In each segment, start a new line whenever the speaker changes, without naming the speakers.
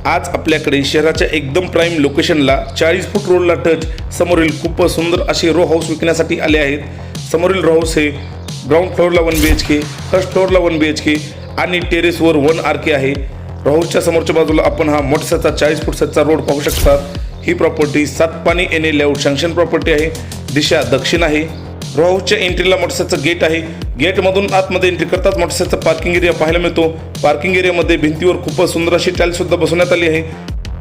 आज आपल्याकडे शहराच्या एकदम प्राईम लोकेशनला 40 फूट रोडला टच समोरील खूप सुंदर असे रो हाऊस विकण्यासाठी आले आहेत। समोरील रो हाऊस हे ग्राउंड फ्लोअरला 1 BHK, फर्स्ट फ्लोअरला 1 BHK आणि टेरेसवर 1 RK आहे। रो हाऊसच्या समोरच्या बाजूला आपण हा मोठसाचा 40 फूट सच्चा रोड पाहू शकतात। ही प्रॉपर्टी सातपानी NA लेआउट सँक्शन प्रॉपर्टी आहे। दिशा दक्षिण आहे। रो हाऊसच्या एंट्रीला मोठसाचं गेट आहे। गेटमधून आतमध्ये एंट्री करताच मोठसाचा पार्किंग एरिया पाहायला मिळतो। पार्किंग एरियामध्ये भिंतीवर खूप सुंदर अशी टाइल्स सुद्धा बसवण्यात आली आहे।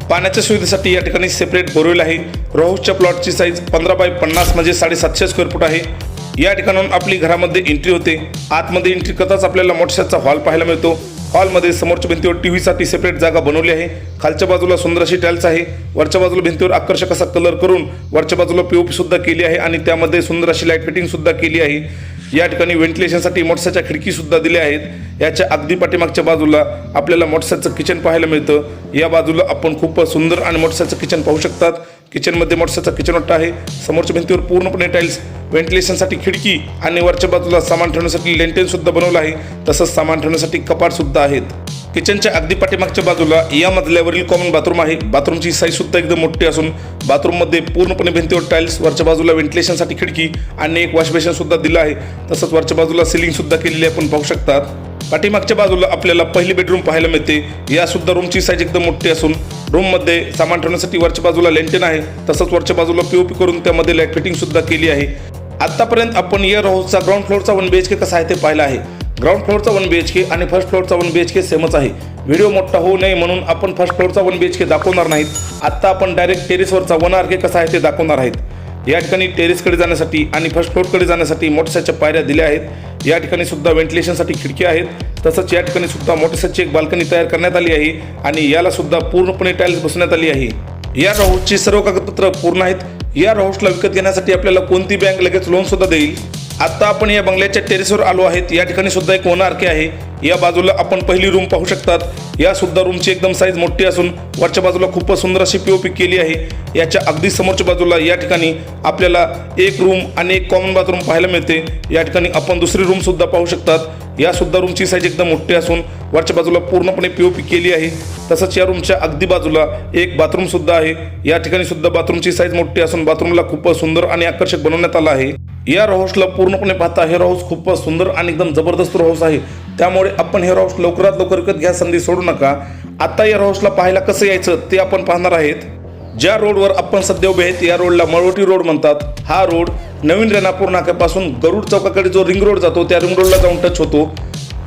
पाण्याच्या सुविधेसाठी या ठिकाणी सेपरेट बोरवेल आहे। रो हाऊसच्या प्लॉटची साईज 15 बाय 50 म्हणजे 750 स्क्वेअर फूट आहे। या ठिकाणाहून आपली घरामध्ये एंट्री होते। आतमध्ये एंट्री करताच आपल्याला मोठसाचा हॉल पाहायला मिळतो। हॉलमध्ये समोरच्या भिंतीवर टीव्हीसाठी सेपरेट जागा बनवली आहे। खालच्या बाजूला सुंदर अशी टाइल्स आहे। वरच्या बाजूला भिंतीवर आकर्षक असा कलर करून वरच्या बाजूला POP सुद्धा केली आहे आणि त्यामध्ये सुंदर अशी लाईट फिटिंग सुद्धा केली आहे। या ठिकाणी व्हेंटिलेशनसाठी मोठसाच्या खिडकी सुद्धा दिल्या आहेत। याच्या अगदी पाठीमागच्या बाजूला आपल्याला मोठसाचं किचन पाहायला मिळतं। या बाजूला आपण खूप सुंदर आणि मोठसाचं किचन पाहू शकतात। किचनमध्ये मोठसाचा किचन ओटा आहे। समोरच्या भिंतीवर पूर्णपणे टाइल्स, व्हेंटिलेशनसाठी खिडकी आणि वरच्या बाजूला सामान ठेवण्यासाठी लेंटेन सुद्धा बनवलं आहे। तसंच सामान ठेवण्यासाठी कपाट सुद्धा आहेत। किचनच्या अगदी पाठीमागच्या बाजूला या मजल्यावरील कॉमन बाथरूम आहे। बाथरूमची साईज सुद्धा एकदम मोठी असून बाथरूममध्ये पूर्णपणे भिंतीवर टाइल्स, वरच्या बाजूला व्हेंटिलेशनसाठी खिडकी आणि एक वॉश बेसिन सुद्धा दिलं आहे। तसंच वरच्या बाजूला सिलिंग सुद्धा केलेली आपण पाहू शकतात। पाठीमागच्या बाजूला आपल्याला पहिली बेडरूम पाहायला मिळते। या सुद्धा रूमची साईज एकदम मोठी असून रूममध्ये सामान ठेवण्यासाठी वरच्या बाजूला लेंटेन आहे। तसंच वरच्या बाजूला POP करून त्यामध्ये लाईट फिटिंग सुद्धा केली आहे। आतापर्यंत आपण या रो हाऊसचा ग्राउंड फ्लोअरचा 1 BHK कसा आहे ते पाहिलं आहे। ग्राउंड फ्लोअरचा 1 BHK आणि फर्स्ट फ्लोअरचा 1 BHK सेमच आहे। व्हिडिओ मोठा होऊ नये म्हणून आपण फर्स्ट फ्लोअरचा 1 BHK दाखवणार नाहीत। आता आपण डायरेक्ट टेरेसवरचा 1 RK कसा आहे ते दाखवणार आहेत। या ठिकाणी टेरेसकडे जाण्यासाठी आणि फर्स्ट फ्लोअरकडे जाण्यासाठी मोठसाच्या पायऱ्या दिल्या आहेत। या ठिकाणी सुद्धा व्हेंटिलेशनसाठी खिडकी आहेत। तसंच या ठिकाणी सुद्धा मोठसाची एक बाल्कनी तयार करण्यात आली आहे आणि याला सुद्धा पूर्णपणे टाइल्स बसवण्यात आली आहे। या रो हाऊसची सर्व कागदपत्र पूर्ण आहेत। या रो हाऊसला विकत घेण्यासाठी आपल्याला कोणती बँक लगेच लोन सुद्धा देईल। आता आपण या बंगल्याच्या टेरेसवर आलो आहेत। या ठिकाणी सुद्धा एक 1 RK आहे। या बाजूला आपण पहिली रूम पाहू शकतात। या सुद्धा रूमची एकदम साईज मोठी असून वरच्या बाजूला खूप सुंदर अशी POP केली आहे। याच्या अगदी समोरच्या बाजूला या ठिकाणी आपल्याला एक रूम आणि एक कॉमन बाथरूम पाहायला मिळते। या ठिकाणी आपण दुसरी रूम सुद्धा पाहू शकतात। या सुद्धा रूमची साईज एकदम मोठी असून वरच्या बाजूला पूर्णपणे POP केली आहे। तसंच या रूमच्या अगदी बाजूला एक बाथरूम सुद्धा आहे। या ठिकाणी सुद्धा बाथरूमची साईज मोठी असून बाथरूमला खूप सुंदर आणि आकर्षक बनवण्यात आलं आहे। या रो हाऊसला पूर्णपणे पाहता हे रो हाऊस खूप सुंदर आणि एकदम जबरदस्त रो हाऊस आहे। त्यामुळे आपण हे रो हाऊस लवकरात लवकर विकत घ्या, संधी सोडू नका। आता या रो हाऊसला पाहायला कसं यायचं ते आपण पाहणार आहेत। ज्या रोडवर आपण सध्या उभे आहेत या रोडला मळवटी रोड म्हणतात। हा रोड नवीन रेणापूर नाक्यापासून गरुड चौकाकडे जो रिंग रोड जातो त्या रिंग रोडला जाऊन टच होतो।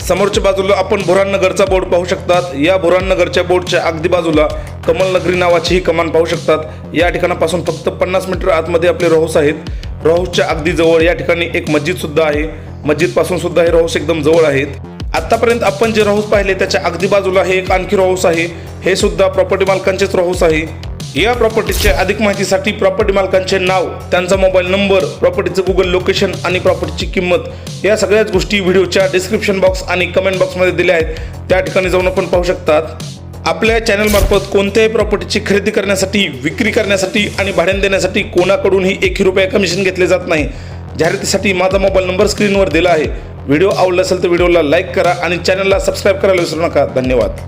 समोरच्या बाजूला आपण भोराननगरचा बोर्ड पाहू शकतात। या भोराननगरच्या बोर्डच्या अगदी बाजूला कमलनगरी नावाची ही कमान पाहू शकतात। या ठिकाणापासून फक्त 50 मीटर आतमध्ये आपले रो हाऊस आहेत। रो हाऊसच्या अगदी जवळ या ठिकाणी एक मस्जिद सुद्धा आहे। मस्जिद पासून सुद्धा हे रो हाऊस एकदम जवळ आहेत। आतापर्यंत आपण जे रो हाऊस पाहिले त्याच्या अगदी बाजूला हे एक आणखी रो हाऊस आहे। हे सुद्धा प्रॉपर्टी मालकांचेच रो हाऊस आहे। या प्रॉपर्टीच्या अधिक माहितीसाठी प्रॉपर्टी मालकांचे नाव, त्यांचा मोबाईल नंबर, प्रॉपर्टीचं गुगल लोकेशन आणि प्रॉपर्टीची किंमत या सगळ्याच गोष्टी व्हिडिओच्या डिस्क्रिप्शन बॉक्स आणि कमेंट बॉक्समध्ये दिल्या आहेत। त्या ठिकाणी जाऊन आपण पाहू शकतात। आपल्या चॅनलमार्फत कोणत्याही प्रॉपर्टीची खरेदी करण्यासाठी, विक्री करण्यासाठी आणि भाड्याने देण्यासाठी कोणाकडूनही 1 रुपया कमिशन घेतले जात नाही। जाहिरातीसाठी माझा मोबाईल नंबर स्क्रीनवर दिला आहे। व्हिडिओ आवडला असेल तर व्हिडिओला लाईक करा आणि चॅनलला सबस्क्राईब करायला विसरू नका। धन्यवाद।